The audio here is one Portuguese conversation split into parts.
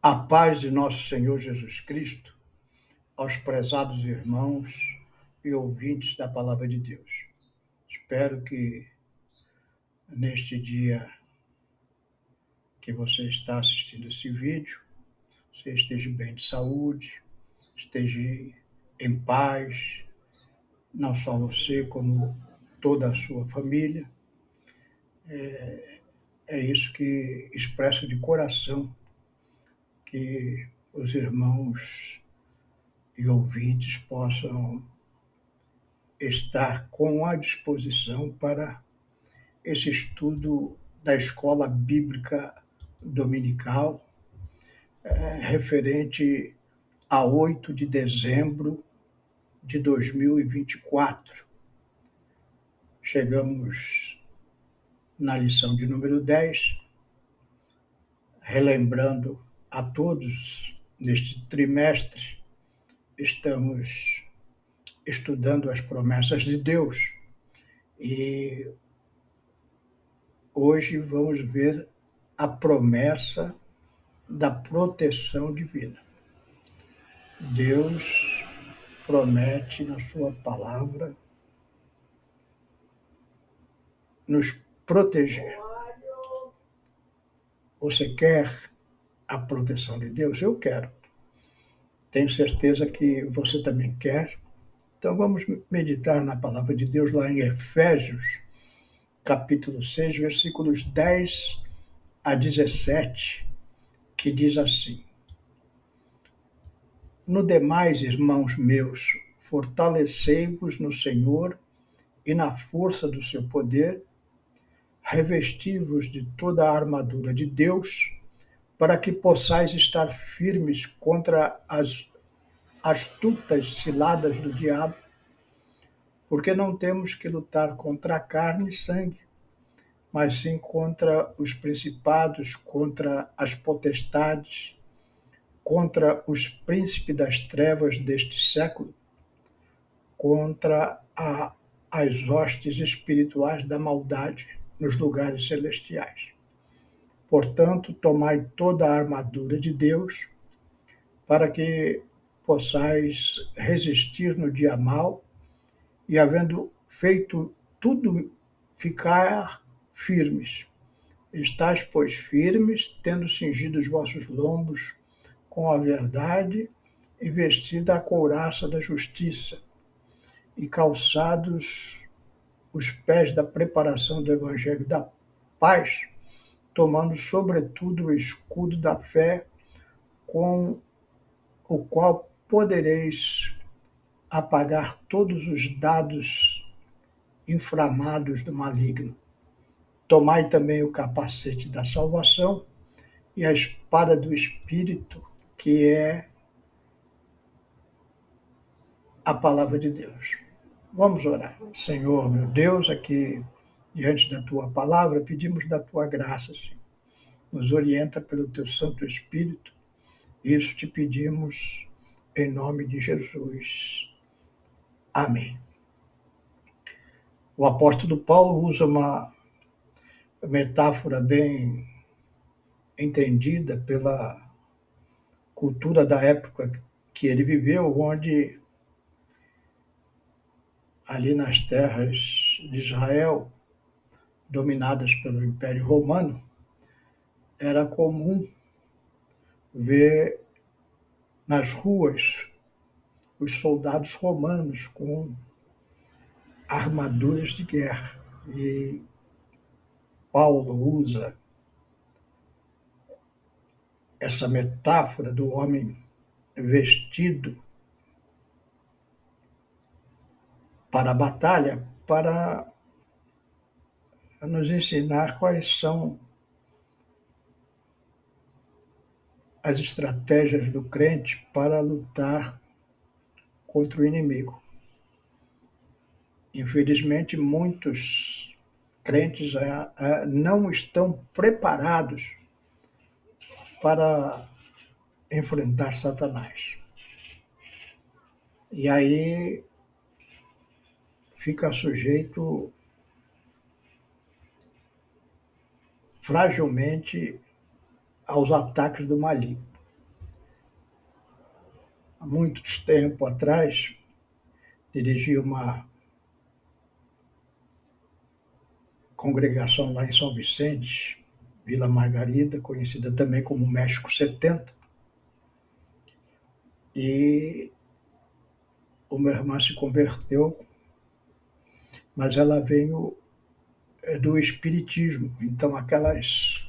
A paz de nosso Senhor Jesus Cristo aos prezados irmãos e ouvintes da Palavra de Deus. Espero que neste dia que você está assistindo esse vídeo, você esteja bem de saúde, esteja em paz, não só você, como toda a sua família. É isso que expresso de coração, que os irmãos e ouvintes possam estar com a disposição para esse estudo da Escola Bíblica Dominical, referente a 8 de dezembro de 2024. Chegamos na lição de número 10, relembrando a todos, neste trimestre, estamos estudando as promessas de Deus e hoje vamos ver a promessa da proteção divina. Deus promete na sua palavra nos proteger. Você quer a proteção de Deus? Eu quero. Tenho certeza que você também quer. Então vamos meditar na palavra de Deus lá em Efésios, capítulo 6, versículos 10 a 17, que diz assim: No demais, irmãos meus, fortalecei-vos no Senhor e na força do seu poder, revesti-vos de toda a armadura de Deus, para que possais estar firmes contra as astutas ciladas do diabo, porque não temos que lutar contra a carne e sangue, mas sim contra os principados, contra as potestades, contra os príncipes das trevas deste século, contra as hostes espirituais da maldade nos lugares celestiais. Portanto, tomai toda a armadura de Deus, para que possais resistir no dia mau e, havendo feito tudo, ficar firmes. Estais, pois, firmes, tendo cingido os vossos lombos com a verdade e vestida a couraça da justiça e calçados os pés da preparação do evangelho da paz, tomando sobretudo o escudo da fé, com o qual podereis apagar todos os dados inflamados do maligno. Tomai também o capacete da salvação e a espada do Espírito, que é a palavra de Deus. Vamos orar. Senhor, meu Deus, aqui diante da tua palavra, pedimos da tua graça, Senhor. Nos orienta pelo teu Santo Espírito. Isso te pedimos em nome de Jesus. Amém. O apóstolo Paulo usa uma metáfora bem entendida pela cultura da época que ele viveu, onde ali nas terras de Israel, dominadas pelo Império Romano, era comum ver nas ruas os soldados romanos com armaduras de guerra. E Paulo usa essa metáfora do homem vestido para a batalha, para nos ensinar quais são as estratégias do crente para lutar contra o inimigo. Infelizmente, muitos crentes não estão preparados para enfrentar Satanás. E aí fica sujeito fragilmente aos ataques do maligno. há muito tempo atrás, dirigi uma congregação lá em São Vicente, Vila Margarida, conhecida também como México 70, e uma irmã se converteu, mas ela veio do espiritismo, então aquelas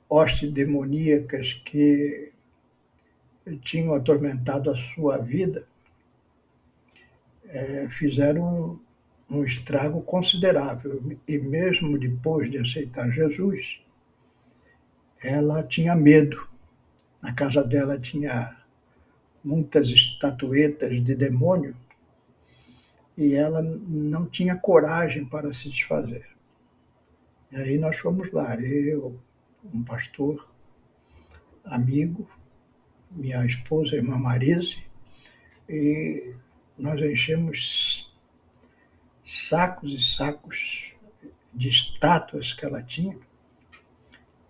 hostes demoníacas que tinham atormentado a sua vida fizeram um estrago considerável. E mesmo depois de aceitar Jesus, ela tinha medo. Na casa dela tinha muitas estatuetas de demônio e ela não tinha coragem para se desfazer. E aí nós fomos lá, eu, um pastor, amigo, minha esposa, irmã Marise, e nós enchemos sacos e sacos de estátuas que ela tinha,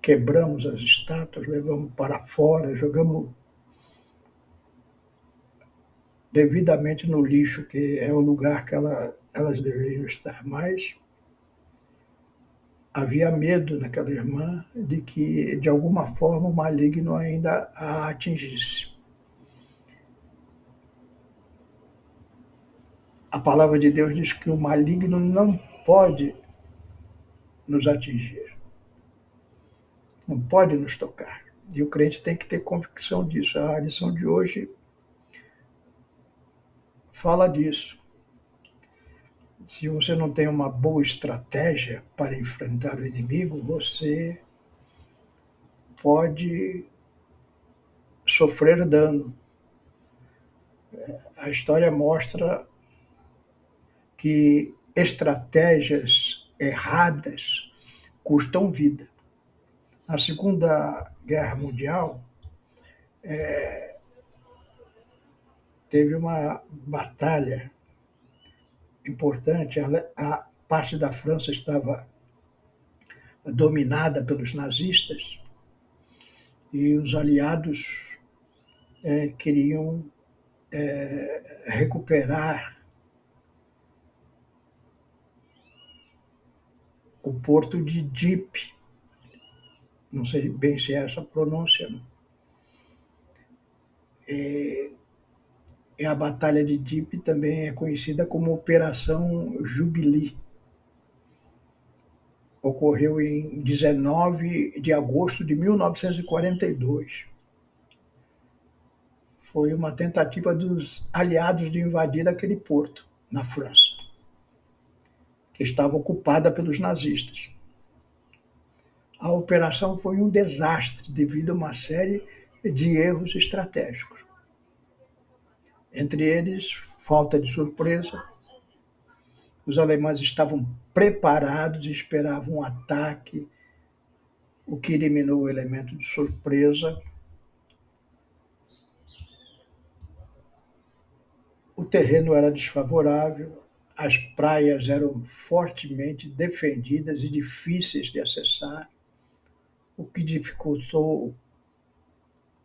quebramos as estátuas, levamos para fora, jogamos devidamente no lixo, que é o lugar que elas deveriam estar. Mas havia medo naquela irmã de que, de alguma forma, o maligno ainda a atingisse. A palavra de Deus diz que o maligno não pode nos atingir, não pode nos tocar. E o crente tem que ter convicção disso. A lição de hoje fala disso. Se você não tem uma boa estratégia para enfrentar o inimigo, você pode sofrer dano. A história mostra que estratégias erradas custam vida. Na Segunda Guerra Mundial, teve uma batalha importante. A parte da França estava dominada pelos nazistas e os aliados queriam recuperar o porto de Dieppe, não sei bem se é essa a pronúncia, e a Batalha de Dieppe também é conhecida como Operação Jubilee. Ocorreu em 19 de agosto de 1942. Foi uma tentativa dos aliados de invadir aquele porto, na França, que estava ocupada pelos nazistas. A operação foi um desastre devido a uma série de erros estratégicos. Entre eles, falta de surpresa. Os alemães estavam preparados e esperavam um ataque, o que eliminou o elemento de surpresa. O terreno era desfavorável, as praias eram fortemente defendidas e difíceis de acessar, o que dificultou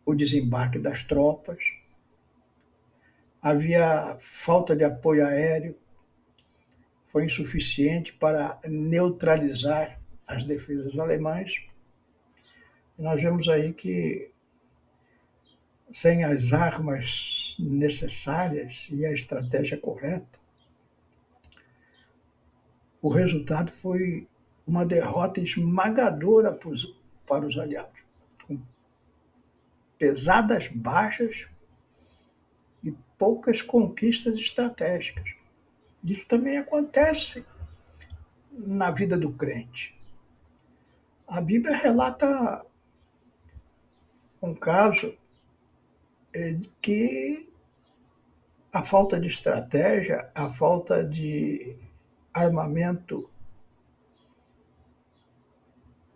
o desembarque das tropas. Havia falta de apoio aéreo, foi insuficiente para neutralizar as defesas alemãs. E nós vemos aí que, sem as armas necessárias e a estratégia correta, o resultado foi uma derrota esmagadora para os aliados, com pesadas baixas e poucas conquistas estratégicas. Isso também acontece na vida do crente. A Bíblia relata um caso de que a falta de estratégia, a falta de armamento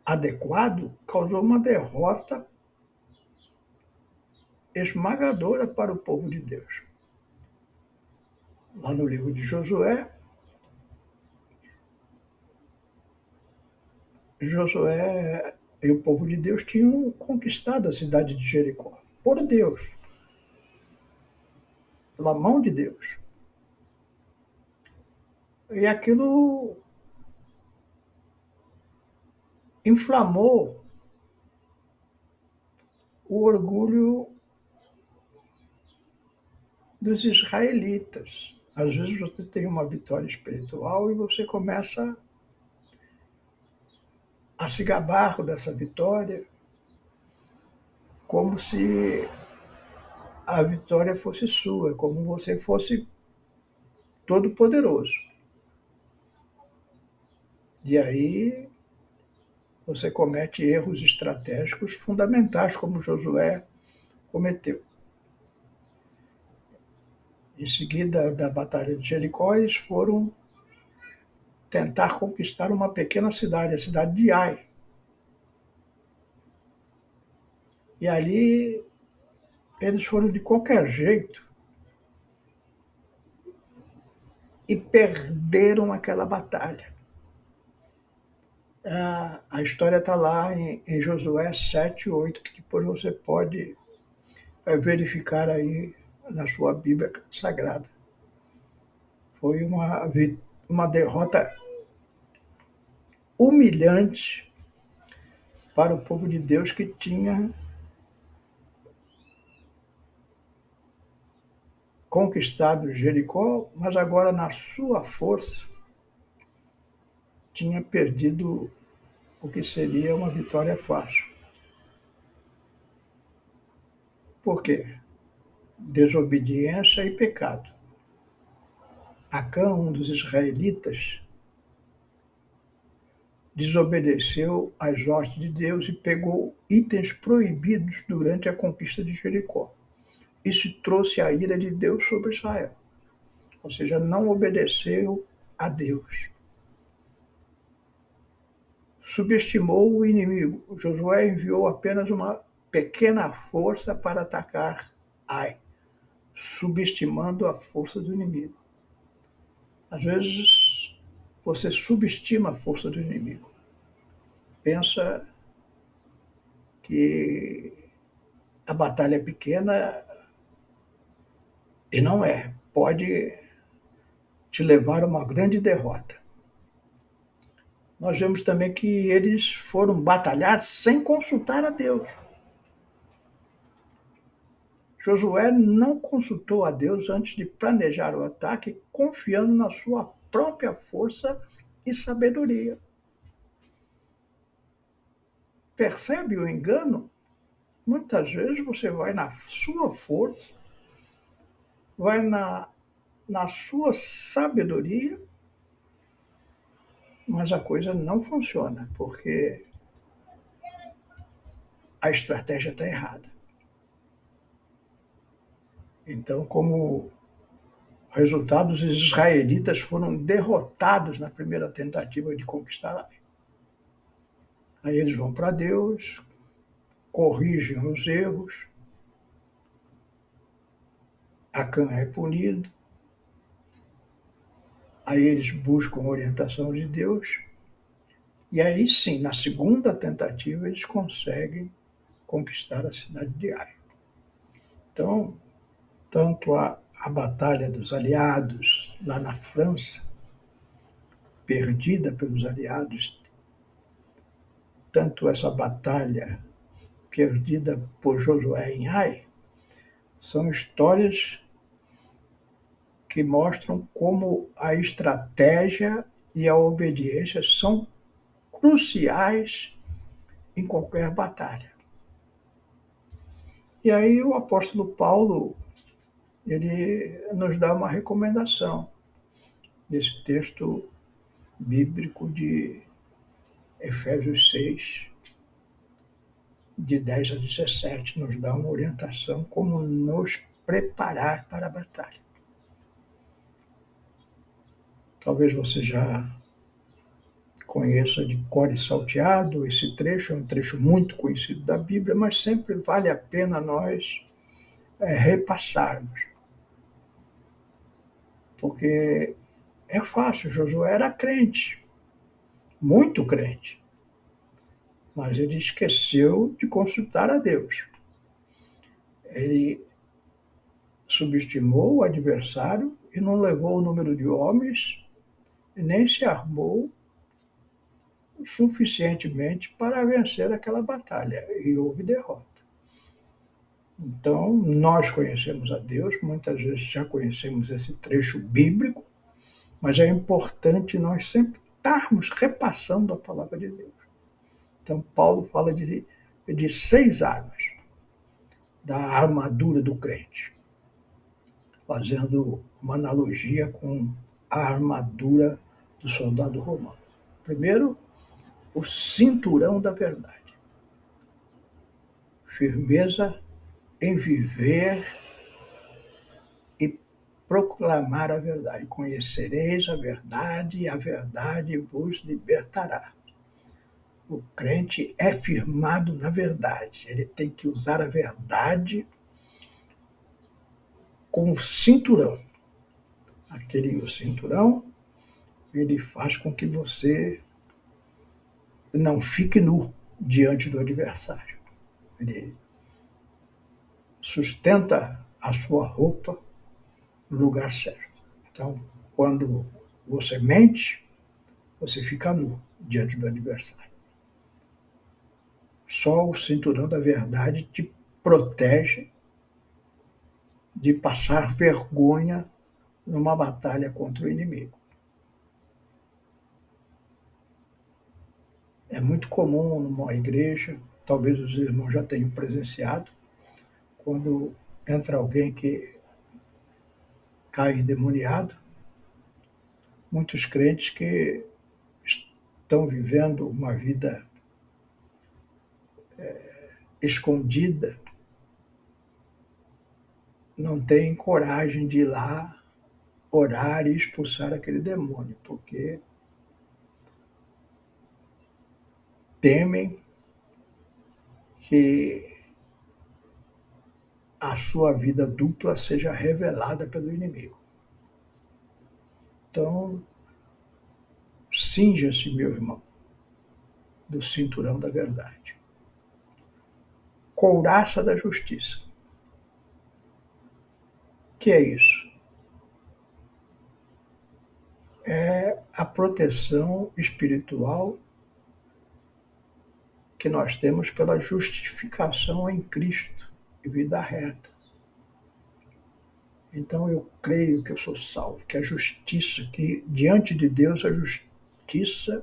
adequado causou uma derrota esmagadora para o povo de Deus. Lá no livro de Josué, Josué e o povo de Deus tinham conquistado a cidade de Jericó. por Deus, pela mão de Deus. E aquilo inflamou o orgulho dos israelitas. Às vezes você tem uma vitória espiritual e você começa a se gabar dessa vitória como se a vitória fosse sua, como você fosse todo-poderoso. E aí você comete erros estratégicos fundamentais, como Josué cometeu. Em seguida da Batalha de Jericó, eles foram tentar conquistar uma pequena cidade, a cidade de Ai. E ali eles foram de qualquer jeito e perderam aquela batalha. A história está lá em Josué 7:8, que depois você pode verificar aí na sua Bíblia Sagrada. Foi uma derrota humilhante para o povo de Deus que tinha conquistado Jericó, mas agora na sua força tinha perdido o que seria uma vitória fácil. Por quê? Desobediência e pecado. Acã, um dos israelitas, desobedeceu às ordens de Deus e pegou itens proibidos durante a conquista de Jericó. Isso trouxe a ira de Deus sobre Israel. Ou seja, não obedeceu a Deus. Subestimou o inimigo. Josué enviou apenas uma pequena força para atacar Ai, subestimando a força do inimigo. Às vezes, você subestima a força do inimigo. Pensa que a batalha é pequena e não é. Pode te levar a uma grande derrota. Nós vemos também que eles foram batalhar sem consultar a Deus. Josué não consultou a Deus antes de planejar o ataque, confiando na sua própria força e sabedoria. Percebe o engano? Muitas vezes você vai na sua força, vai na sua sabedoria, mas a coisa não funciona, porque a estratégia está errada. Então, como resultado, os israelitas foram derrotados na primeira tentativa de conquistar Ai. Aí eles vão para Deus, corrigem os erros, Acã é punido, aí eles buscam a orientação de Deus, e aí sim, na segunda tentativa, eles conseguem conquistar a cidade de Ai. Então, tanto a batalha dos aliados lá na França, perdida pelos aliados, tanto essa batalha perdida por Josué em Ai, são histórias que mostram como a estratégia e a obediência são cruciais em qualquer batalha. E aí o apóstolo Paulo, ele nos dá uma recomendação nesse texto bíblico de Efésios 6, de 10 a 17, nos dá uma orientação como nos preparar para a batalha. Talvez você já conheça de cor e salteado esse trecho, é um trecho muito conhecido da Bíblia, mas sempre vale a pena nós repassarmos. Porque é fácil, Josué era crente, muito crente, mas ele esqueceu de consultar a Deus. Ele subestimou o adversário e não levou o número de homens, e nem se armou suficientemente para vencer aquela batalha, e houve derrota. Então, nós conhecemos a Deus, muitas vezes já conhecemos esse trecho bíblico, mas é importante nós sempre estarmos repassando a palavra de Deus. Então, Paulo fala de 6 armas da armadura do crente, fazendo uma analogia com a armadura do soldado romano. Primeiro, o cinturão da verdade. Firmeza em viver e proclamar a verdade. Conhecereis a verdade e a verdade vos libertará. O crente é firmado na verdade. Ele tem que usar a verdade como cinturão. O cinturão, ele faz com que você não fique nu diante do adversário. Ele sustenta a sua roupa no lugar certo. Então, quando você mente, você fica nu diante do adversário. Só o cinturão da verdade te protege de passar vergonha numa batalha contra o inimigo. É muito comum numa igreja, talvez os irmãos já tenham presenciado, quando entra alguém que cai endemoniado, muitos crentes que estão vivendo uma vida escondida não têm coragem de ir lá orar e expulsar aquele demônio, porque temem que a sua vida dupla seja revelada pelo inimigo. Então, cinja-se, meu irmão, do cinturão da verdade. Couraça da justiça. O que é isso? É a proteção espiritual que nós temos pela justificação em Cristo e vida reta. Então eu creio que eu sou salvo, que a justiça, que diante de Deus a justiça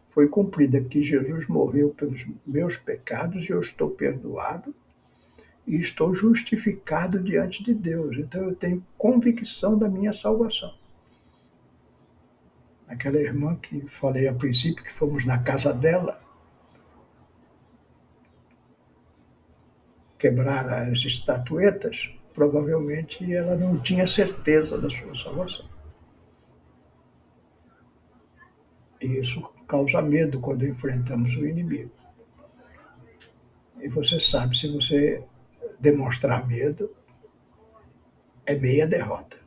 foi cumprida, que Jesus morreu pelos meus pecados e eu estou perdoado e estou justificado diante de Deus. Então eu tenho convicção da minha salvação. Aquela irmã que falei a princípio que fomos na casa dela quebrar as estatuetas, provavelmente ela não tinha certeza da sua salvação. E isso causa medo quando enfrentamos o inimigo. E você sabe, se você demonstrar medo, é meia derrota.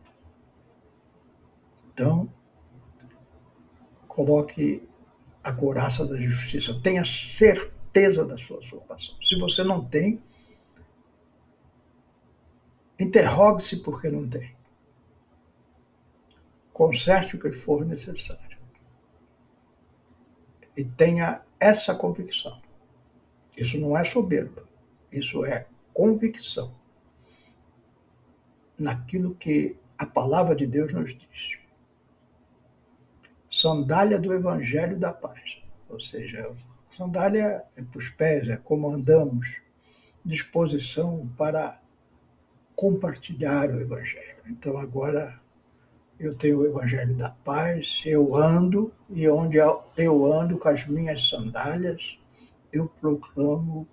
Então, coloque a couraça da justiça. Tenha certeza da sua salvação. Se você não tem, interrogue-se por que não tem. Conserte o que for necessário. E tenha essa convicção. Isso não é soberba. Isso é convicção naquilo que a palavra de Deus nos diz. Sandália do Evangelho da Paz. Ou seja, sandália é para os pés, é como andamos, disposição para compartilhar o Evangelho. Então agora eu tenho o Evangelho da Paz, eu ando, e onde eu ando com as minhas sandálias, eu proclamo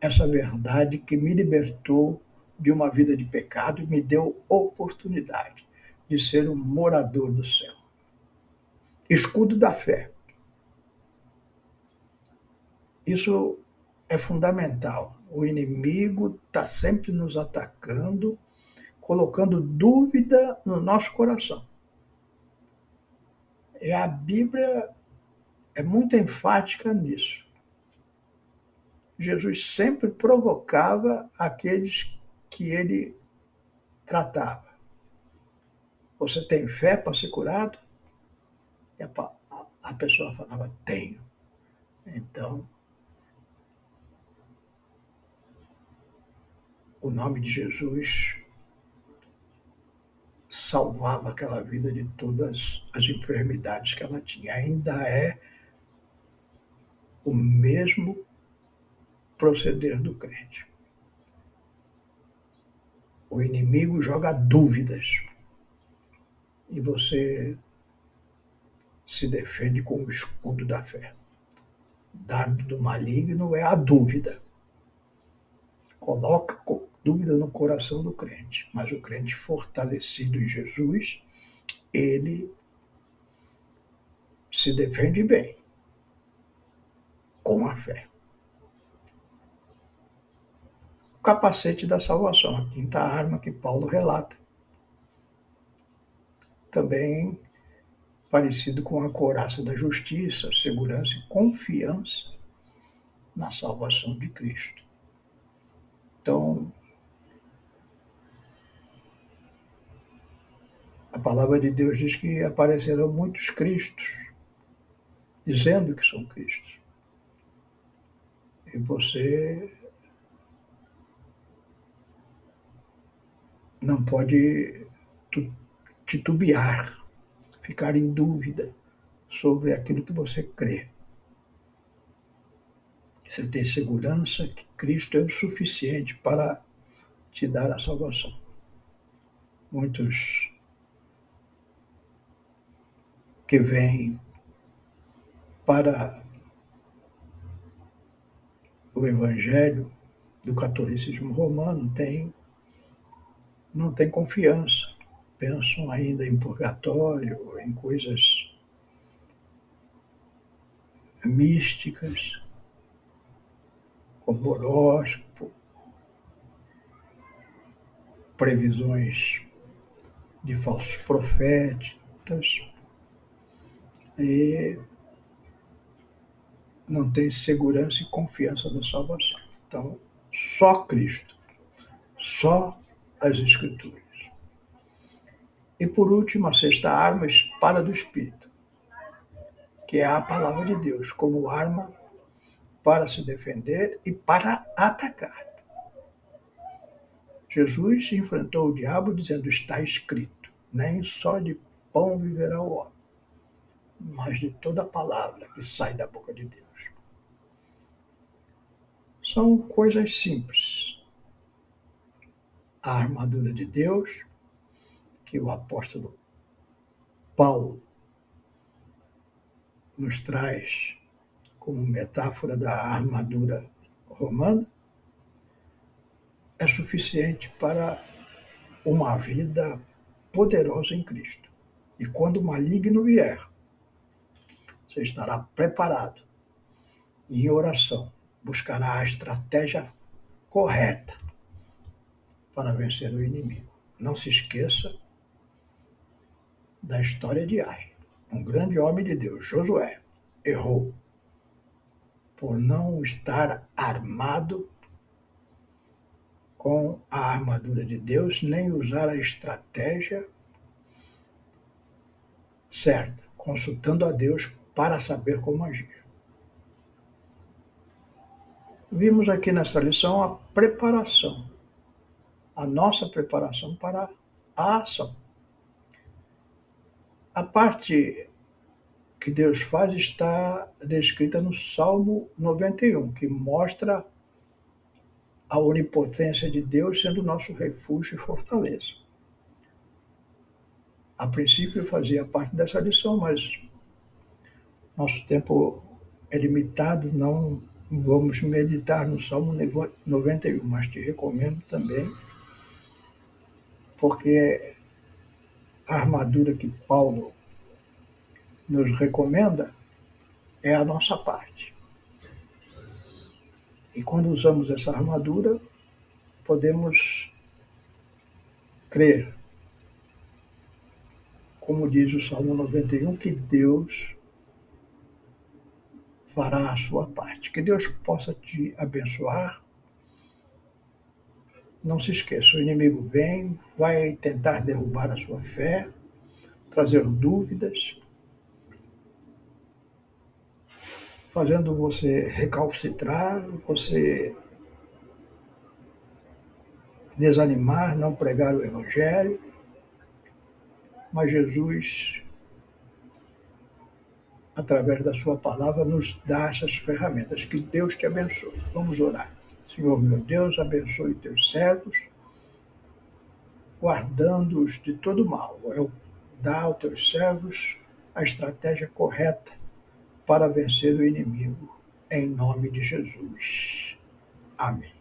essa verdade que me libertou de uma vida de pecado e me deu oportunidade de ser um morador do céu. Escudo da fé. Isso é fundamental. O inimigo está sempre nos atacando, colocando dúvida no nosso coração. E a Bíblia é muito enfática nisso. Jesus sempre provocava aqueles que ele tratava. Você tem fé para ser curado? E a pessoa falava, tenho. Então, o nome de Jesus salvava aquela vida de todas as enfermidades que ela tinha. Ainda é o mesmo proceder do crente. O inimigo joga dúvidas e você se defende com o escudo da fé. Dardo do maligno é a dúvida. Coloca dúvida no coração do crente, mas o crente fortalecido em Jesus, ele se defende bem com a fé. O capacete da salvação, a quinta arma que Paulo relata, também parecido com a couraça da justiça, segurança e confiança na salvação de Cristo. Então, a palavra de Deus diz que aparecerão muitos Cristos, dizendo que são Cristos. E você não pode titubear, ficar em dúvida sobre aquilo que você crê. Você tem segurança que Cristo é o suficiente para te dar a salvação. Muitos que vêm para o Evangelho do catolicismo romano não têm confiança, pensam ainda em purgatório, em coisas místicas, como horóscopo, previsões de falsos profetas, e não tem segurança e confiança da salvação. Então, só Cristo, só as Escrituras. E por último, a sexta arma, a espada do Espírito, que é a palavra de Deus, como arma para se defender e para atacar. Jesus enfrentou o diabo dizendo, está escrito, nem só de pão viverá o homem, mas de toda palavra que sai da boca de Deus. São coisas simples. A armadura de Deus, que o apóstolo Paulo nos traz como metáfora da armadura romana, é suficiente para uma vida poderosa em Cristo. E quando o maligno vier, você estará preparado e em oração buscará a estratégia correta para vencer o inimigo. Não se esqueça da história de Ai. Um grande homem de Deus, Josué, errou por não estar armado com a armadura de Deus, nem usar a estratégia certa, consultando a Deus para saber como agir. Vimos aqui nessa lição a preparação, a nossa preparação para a ação. A parte que Deus faz está descrita no Salmo 91, que mostra a onipotência de Deus sendo nosso refúgio e fortaleza. A princípio eu fazia parte dessa lição, mas nosso tempo é limitado, não vamos meditar no Salmo 91, mas te recomendo também, porque a armadura que Paulo nos recomenda é a nossa parte. E quando usamos essa armadura, podemos crer, como diz o Salmo 91, que Deus fará a sua parte. Que Deus possa te abençoar Não se esqueça, o inimigo vem, vai tentar derrubar a sua fé, trazer dúvidas, fazendo você recalcitrar, você desanimar, não pregar o Evangelho. Mas Jesus, através da sua palavra, nos dá essas ferramentas. Que Deus te abençoe. Vamos orar. Senhor meu Deus, abençoe teus servos, guardando-os de todo mal. Dá aos teus servos a estratégia correta para vencer o inimigo. Em nome de Jesus. Amém.